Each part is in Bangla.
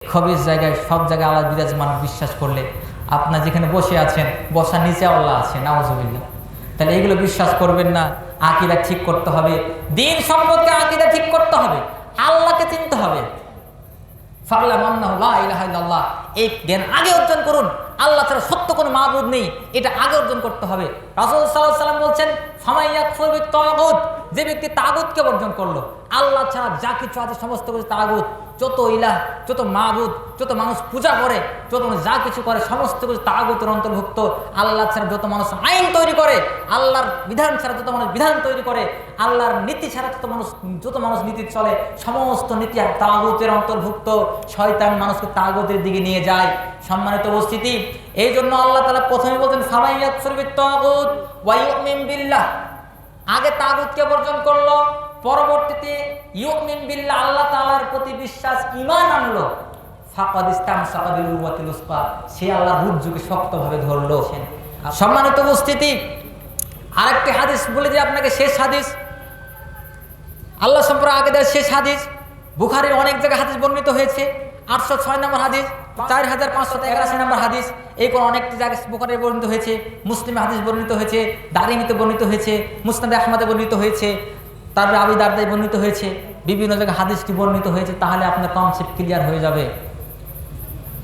খবিস জায়গায় সব জায়গায় আল্লাহ বিরাজমান বিশ্বাস করলে আপনার যেখানে বসে আছেন বসার নিচে আল্লাহ আছে, নাউজুবিল্লাহ। তাহলে এগুলো বিশ্বাস করবেন না। আকীদা ঠিক করতে হবে, দ্বীন সম্পর্কে আকীদা ঠিক করতে হবে, আল্লাহকে চিনতে হবে। ফা'লাম আন্নাহু লা ইলাহা ইল্লাল্লাহ, এই জ্ঞান আগে অর্জন করুন। আল্লাহ ছাড়া সত্য কোনো মাবুদ নেই, এটা আগে অর্জন করতে হবে। রাসূল সাল্লাল্লাহু আলাইহি ওয়াসাল্লাম বলছেন, ফামান ইয়াকফুর বিত-তাগুত, যে ব্যক্তি তাগুতকে বর্জন করলো, আল্লাহ ছাড়া যা কিছু আছে সমস্ত কিছু তাগুত, যত ইলাহ, যত মাবুদ, যত মানুষ পূজা করে, যত মানুষ যা কিছু করে সমস্ত কিছু তাগুতের অন্তর্ভুক্ত। আল্লাহ ছাড়া যত মানুষ আইন তৈরি করে, আল্লাহর বিধান ছাড়া যত মানুষ বিধান তৈরি করে, আল্লাহর নীতি ছাড়া যত মানুষ নীতি চলে, সমস্ত নীতি তাগুতের অন্তর্ভুক্ত। শয়তান মানুষকে তাগুতের দিকে নিয়ে যায়। সম্মানিত উপস্থিতি, এই জন্য আল্লাহ তাআলা প্রথমে বলতেন ফামান ইয়াকফুর বিত-তাগুত ওয়া ইউমিন বিল্লাহ, আগে তাগুতকে বর্জন করলো, পরবর্তীতে ইউমিন বিল্লাহ, আল্লাহ তাআলার প্রতি বিশ্বাস ঈমান আনলো, ফাকাদ ইসতামসাকা বিল উরওয়াতিল উসকা, সে আল্লাহর রজ্জুকে শক্তভাবে ধরলো। সম্মানিত উপস্থিতি, আরেকটি হাদিস বলে যে আপনাকে, শেষ হাদিস, আল্লাহ সম্পর্কে আকীদার শেষ হাদিস, বুখারীর অনেক জায়গায় হাদিস বর্ণিত হয়েছে। 806 নম্বর হাদিস, 4581 নম্বর হাদিস, এই কোন অনেকটি জায়গায় বুখারীতে বর্ণিত হয়েছে, মুসলিমে হাদিস বর্ণিত হয়েছে, দারিমিতে বর্ণিত হয়েছে, মুসনাদে আহমদে বর্ণিত হয়েছে, তারপরে আবু দারদায় বর্ণিত হয়েছে, বিভিন্ন জায়গায় হাদিসটি বর্ণিত হয়েছে। তাহলে আপনার কনসেপ্ট ক্লিয়ার হয়ে যাবে।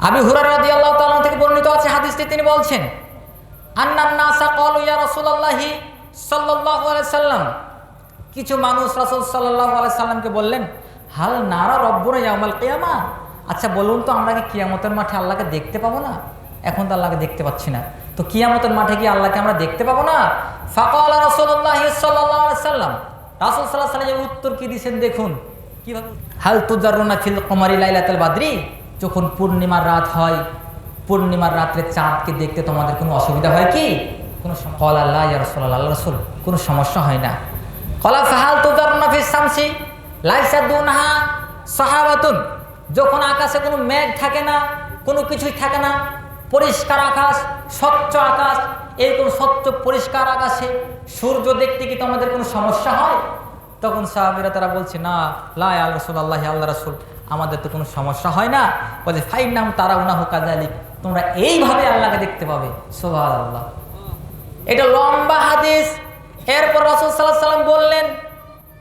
আবু হুরায়রা রাদিয়াল্লাহু তাআলা থেকে বর্ণিত আছে হাদিসটি, তিনি বলছেন, আন্নান নাসা ক্বালু ইয়া রাসূলুল্লাহি সাল্লাল্লাহু আলাইহি সাল্লাম, কিছু মানুষ রাসূল সাল্লাল্লাহু আলাইহি সাল্লামকে বললেন, হাল নারা রব্বুনা ইয়াউমাল কিয়ামা, আচ্ছা বলুন তো আমরা কি কিয়ামতের মাঠে আল্লাহকে দেখতে পাবো না? এখন তো আল্লাহকে দেখতে পাচ্ছি না, তো কিয়ামতের মাঠে কি আল্লাহকে আমরা দেখতে পাবো না? ফাকালা রাসূলুল্লাহি সাল্লাল্লাহু আলাইহি সাল্লাম, রাসূল সাল্লাল্লাহু আলাইহি সাল্লাম উত্তর কি দিয়েছেন দেখুন কিভাবে, হাল তুজাররুনা ফিল কমারি লাইলাতুল বাদরি, যখন পূর্ণিমার রাত হয়, পূর্ণিমার রাত্রে চাঁদকে দেখতে তোমাদের কোনো অসুবিধা হয় কি? কোনো সমস্যা? ক্বালা লা ইয়া রাসূলুল্লাহ, আল্লাহ রাসূল কোনো সমস্যা হয় না। ক্বালা ফাহাল তুজাররুনা ফিস শামসি লাইসা দুনহা সাহাবাতুন, যখন আকাশে কোনো মেঘ থাকে না, কোনো কিছুই থাকে না, পরিষ্কার আকাশ, স্বচ্ছ আকাশ, এরকম স্বচ্ছ পরিষ্কার আকাশে সূর্য দেখতে কি তোমাদের কোনো সমস্যা হয়? তখন সাহাবীরা তারা বলছে, না লা ইয়া রাসূলুল্লাহ, আল্লাহ রাসূল আমাদের তো কোনো সমস্যা হয় না। বলে ফাইন্নাম তারাউনাহু কাযালিক, তোমরা এইভাবে আল্লাহকে দেখতে পাবে। সুবহানাল্লাহ, এটা লম্বা হাদিস। এরপর রাসূল সাল্লাল্লাহু আলাইহি ওয়াসাল্লাম বললেন,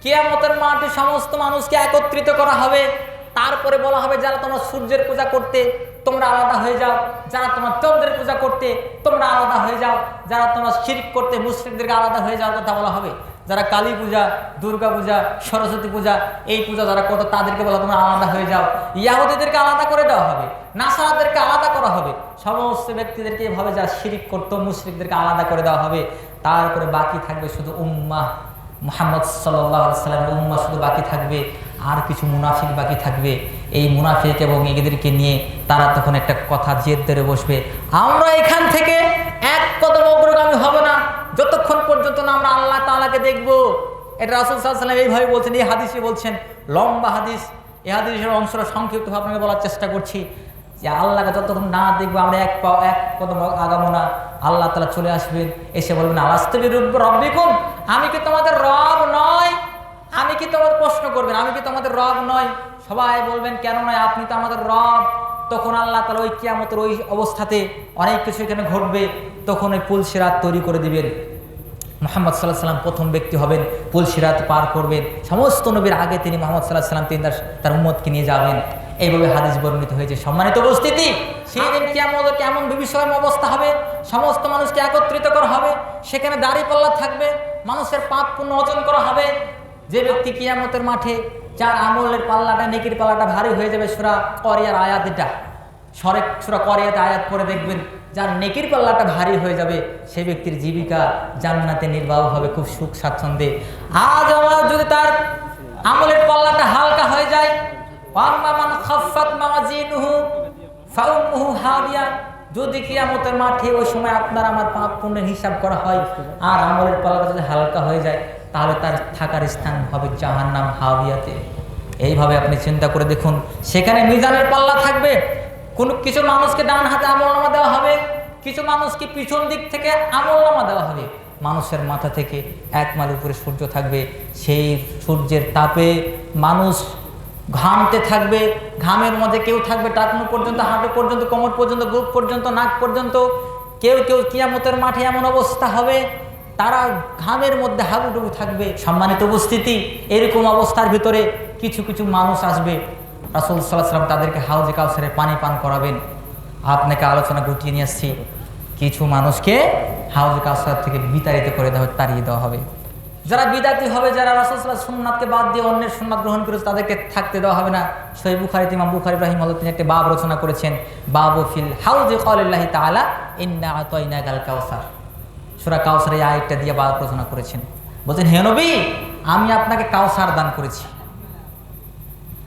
কিয়ামতের মাঠে সমস্ত মানুষকে একত্রিত করা হবে, তারপরে বলা হবে, যারা তোমরা সূর্যের পূজা করতে তোমরা আলাদা হয়ে যাও, যারা তোমার চন্দ্রের পূজা করতে তোমরা আলাদা হয়ে যাও, যারা তোমরা শিরক করতে মুশরিকদেরকে আলাদা হয়ে যাওয়ার কথা বলা হবে, যারা কালী পূজা, দুর্গা পূজা, সরস্বতী পূজা, এই পূজা যারা করতো তাদেরকে বলা তোমরা আলাদা হয়ে যাও। ইহুদিদেরকে আলাদা করে দেওয়া হবে, নাসারাদেরকে আলাদা করা হবে, সমস্ত ব্যক্তিদেরকে এভাবে যারা শিরক করতো মুশরিকদেরকে আলাদা করে দেওয়া হবে। তারপরে বাকি থাকবে শুধু উম্মাহ মুহাম্মদ সাল্লাল্লাহু আলাইহি ওয়াসাল্লামের উম্মাহ শুধু বাকি থাকবে, আর কিছু মুনাফিক বাকি থাকবে। এই মুনাফিক এবং এদেরকে নিয়ে তারা তখন একটা কথা জেদ ধরে বসবে, আমরা এখান থেকে এক কদম অগ্রগামী হব না যতক্ষণ পর্যন্ত না আমরা আল্লাহ তাআলাকে দেখব। এটা রাসূল সাল্লাল্লাহু আলাইহি ওয়াসাল্লাম এইভাবে বলছেন, এই হাদিসে বলছেন, লম্বা হাদিস। এই হাদিসের অংশটা সংক্ষিপ্তভাবে আপনাকে বলার চেষ্টা করছি যে আল্লাহকে যতক্ষণ না দেখবো আমরা এক কদম আগাবো না। আল্লাহ তাআলা চলে আসবেন, এসে বলবেন, আলাস্তু বিরব্বিকুম, আমি কি তোমাদের রব নয়? আমি কি তোমাদের প্রশ্ন করবেন, আমি কি তোমাদের রব নয়? সবাই বলবেন, কেন নয়, আপনি তো আমাদের রব। তখন আল্লাহ তাআলা ওই কিয়ামতের ওই অবস্থাতে অনেক কিছু এখানে ঘটবে। তখন ওই পুল সিরাত তৈরি করে দিবেন, মুহাম্মদ সাল্লাল্লাহু আলাইহি ওয়াসাল্লাম প্রথম ব্যক্তি হবেন, পুল সিরাত পার করবেন। সমস্ত নবীর আগে তিনি মুহাম্মদ সাল্লাল্লাহু আলাইহি ওয়াসাল্লাম তিনি তার উম্মতকে নিয়ে যাবেন। এইভাবে হাদিস বর্ণিত হয়েছে। সম্মানিত উপস্থিতি, সেই দিন কিয়ামতের কেমন বিভীষণ অবস্থা হবে, সমস্ত মানুষকে একত্রিত করা হবে, সেখানে দাড়িপাল্লা থাকবে, মানুষের পাপ পুণ্য অর্জন করা হবে। যে ব্যক্তি কিয়ামতের মাঠে যার আমলের পাল্লাটা, নেকির পাল্লাটা ভারী হয়ে যাবে, সূরা করিয়ার আয়াত, এটা সূরা করিয়াতে আয়াত পড়ে দেখবেন, যার নেকির পাল্লাটা ভারী হয়ে যাবে সেই ব্যক্তির জীবিকা জান্নাতে নির্বাহ হবে খুব সুখ স্বাচ্ছন্দ্যে। আজ আমার যদি তার আমলের পাল্লাটা হালকা হয়ে যায়, ওয়াম্মান খাফফাত মাওয়াজিনুহু ফাউমুহু হাবিয়া, যদি কিয়ামতের মাঠে ওই সময় আপনার আমার পাপ পুণ্যের হিসাব করা হয় আর আমলের পাল্লাটা যদি হালকা হয়ে যায়, তাহলে তার থাকার স্থান হবে জাহান্নাম, হাবিয়াতে। এইভাবে আপনি চিন্তা করে দেখুন, সেখানে মিজানের পাল্লা থাকবে। কিছু মানুষকে ডান হাতে আমলনামা দেওয়া হবে, কিছু মানুষকে পিছন দিক থেকে আমলনামা দেওয়া হবে। মানুষের মাথা থেকে 1 মাইল উপরে সূর্য থাকবে, সেই সূর্যের তাপে মানুষ ঘামতে থাকবে, ঘামের মধ্যে কেউ থাকবে টাকনু পর্যন্ত, হাঁটু পর্যন্ত, কোমর পর্যন্ত, বুক পর্যন্ত, নাক পর্যন্ত। কেউ কেউ কিয়ামতের মাঠে এমন অবস্থা হবে তারা ঘামের মধ্যে হাবুডুবু থাকবে। সম্মানিত উপস্থিতি, এরকম অবস্থার ভিতরে কিছু কিছু মানুষ আসবে, রাসূল সাল্লাল্লাহু আলাইহি ওয়াসাল্লাম তাদেরকে হাউজে কাউসারে পানি পান করাবেন। আপনাকে আলোচনা গুটিয়ে নিয়ে আসছি, কিছু মানুষকে হাউজে কাউসার থেকে বিতাড়িত করে তাড়িয়ে দেওয়া হবে। যারা বিদাতি হবে, যারা রাসূল সাল্লাল্লাহু আলাইহি ওয়াসাল্লাম সুন্নাতকে বাদ দিয়ে অন্যের সুন্নাত গ্রহণ করেছে, তাদেরকে থাকতে দেওয়া হবে না। সহিহ বুখারীতে ইমাম বুখারী রাহিমাহুল্লাহ তিনি একটা বাব রচনা করেছেন, বাবু ফিল হাউজি ক্বালিল্লাহি তাআলা ইন্না আতাইনাকাল কাউসার। সূরা কাউসারের এই আয়াতটা দিয়ে বাব রচনা করেছেন। বলেন, হে নবী, আমি আপনাকে কাউসার দান করেছি।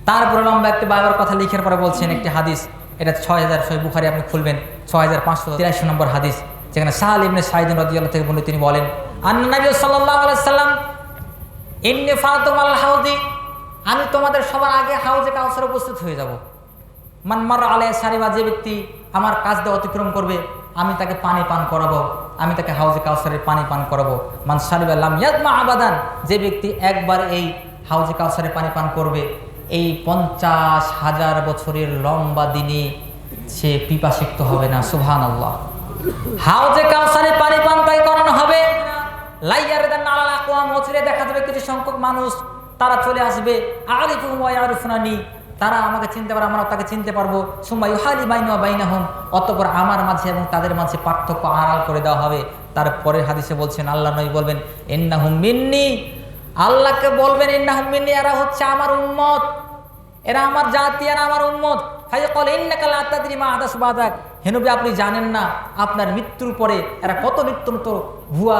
তারপরে লম্বা একটা বাবার কথা লিখার পরে বলছেন একটি হাদিস, এটা 6000 সহিহ বুখারী আপনি খুলবেন 6583 নম্বর হাদিস, যেখানে সাহাল ইবনে সাঈদ রাদিয়াল্লাহু তাআলা বলেন, তিনি বলেন, আন্না নবী সাল্লাল্লাহু আলাইহি সাল্লাম ইন্নী ফারাতুল হাউদি, আমি তোমাদের সবার আগে হাউজে কাউসারে উপস্থিত হয়ে যাব। মান মার আলাইহি সারিবা, যে ব্যক্তি আমার কাছ দিয়ে অতিক্রম করবে আমি তাকে পানি পান করাবো, আমি তাকে হাউজে কাউসারের পানি পান করাবো। মান সারিবা লাম ইয়াজমা আবাদান, যে ব্যক্তি একবার এই হাউজে কাউসারে পানি পান করবে, এই 50,000 বছরের লম্বা দিনে সে পিপাসিক্ত হবে না। সুবহানাল্লাহ। হাউজে কাউসারে পানি পান তাই করানো হবে। লাইয়ারদান আলাল আকওয়াম, মজরে দেখা যাবে কিছু সংখ্যক মানুষ তারা চলে আসবে, আরিফুহুম ওয়া ইয়ারিফুনানি, তারা আমাকে চিনতে পারে, আমরা তাকে চিনতে পারবো। সুম্মা ইউহালি বাইনা ওয়া বাইনাহুম, অতঃপর আমার মাঝে এবং তাদের মাঝে পার্থক্য আড়াল করে দেওয়া হবে। তারপরের হাদিসে বলছেন, আল্লাহ নবী বলবেন, ইন্নাহুম মিন্নি, আল্লাহকে বলবেন ইন্নাহুম মিন্নি, এরা হচ্ছে আমার উম্মত, এরা আমার জাতি, এরা আমার উম্মত। ফায়াকুল ইন্নাকা লা তাদরি মা আহদাস বাদাক, হে নবী আপনি জানেন না আপনার মৃত্যুর পরে এরা কত নিত্য নতুন ভুয়া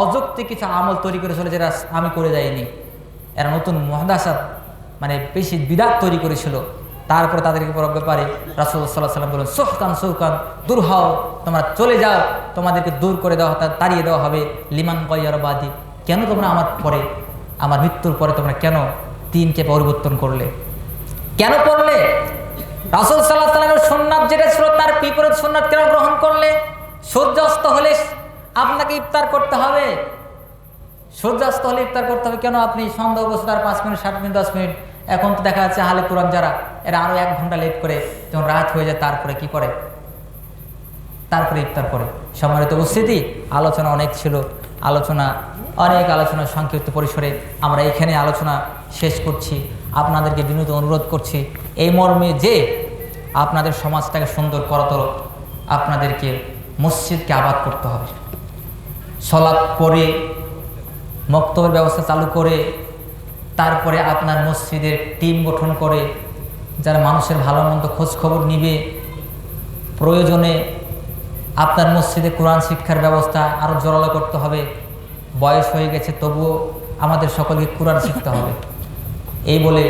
অযৌক্তিক কিছু আমল তৈরি করে চলে, যেটা আমি করে যাইনি। এরা নতুন মুহদাসাত মানে বেশি বিদাত তৈরি করেছিল। তারপরে তাদেরকে ব্যাপারে রাসূল সাল্লাল্লাহু আলাইহি ওয়াসাল্লাম বলেন, সুহকান সুহকান, দূর হও, তোমরা চলে যাও, তোমাদেরকে দূর করে দেওয়া, তাড়িয়ে দেওয়া হবে। লিমান গায়্যারা বাদি, কেন তোমরা আমার পরে, আমার মৃত্যুর পরে তোমরা কেন দিনকে পরিবর্তন করলে, কেন করলে? রাসূল সাল্লাল্লাহু আলাইহি ওয়াসাল্লামের সুন্নাত যেটা ছিল তার বিপরীত সুন্নাত কেন গ্রহণ করলে? সূর্যাস্ত হলে আপনাকে ইফতার করতে হবে, সূর্যাস্ত হলে ইফতার করতে হবে। কেন আপনি সন্ধ্যা অবস্থা 5 মিনিট 7 মিনিট 10 মিনিট, এখন তো দেখা যাচ্ছে আহলে কুরআন যারা, এরা আরো 1 ঘন্টা লেট করে, যখন রাত হয়ে যায় তারপরে কি করে, তারপরে ইফতার করে। সম্মানিত উপস্থিতি, আলোচনা অনেক ছিল, অনেক আলোচনা সংক্ষিপ্ত পরিসরে আমরা এখানে আলোচনা শেষ করছি। আপনাদেরকে বিনীত অনুরোধ করছি এই মর্মে যে আপনাদের সমাজটাকে সুন্দর করাতে আপনাদেরকে মসজিদকে আবাদ করতে হবে। সালাত পড়ে মক্তবের ব্যবস্থা চালু করে, তারপরে আপনার মসজিদের টিম গঠন করে যারা মানুষের ভালো মন্দ খোঁজ খবর নিবে। প্রয়োজনে আপনার মসজিদে কোরআন শিক্ষার ব্যবস্থা আরও জোরালো করতে হবে। বয়স হয়ে গেছে তবুও আমাদের সকলকে কোরআন শিখতে হবে। এই বলে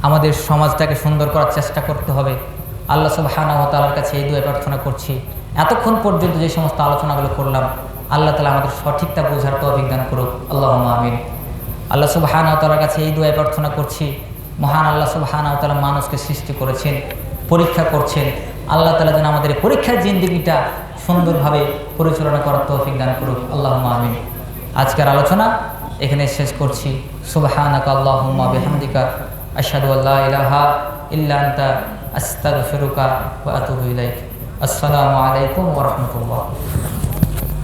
আমাদের সমাজটাকে সুন্দর করার চেষ্টা করতে হবে। আল্লাহ সুবহানাহু ওয়া তাআলার কাছে এই দোয়া প্রার্থনা করছি, এতক্ষণ পর্যন্ত যে সমস্ত আলোচনাগুলো করলাম আল্লাহ তাআলা আমাদের সঠিকটা বোঝার তৌফিক দান করুক। আল্লাহুম্মা আমিন। আল্লাহ সুবহানাহু ওয়া তাআলার কাছে এই দোয়া প্রার্থনা করছি, মহান আল্লাহ সুবহানাহু ওয়া তাআলা মানুষকে সৃষ্টি করেছেন, পরীক্ষা করছেন। আল্লাহ তাআলা যেন আমাদের পরীক্ষার জিন্দেগিটা সুন্দরভাবে পরিচালনা করার তৌফিক দান করুক। আল্লাহুম্মা আমিন। আজকের আলোচনা এখানে শেষ করছি। সুবহানাকা আল্লাহুম্মা বিহামদিকা আশহাদু আল্লা ইলাহা ইল্লা আনতা আস্তাগফিরুকা ওয়া আতুবু ইলাইক। আসসালামু আলাইকুম ওয়া রাহমাতুল্লাহ।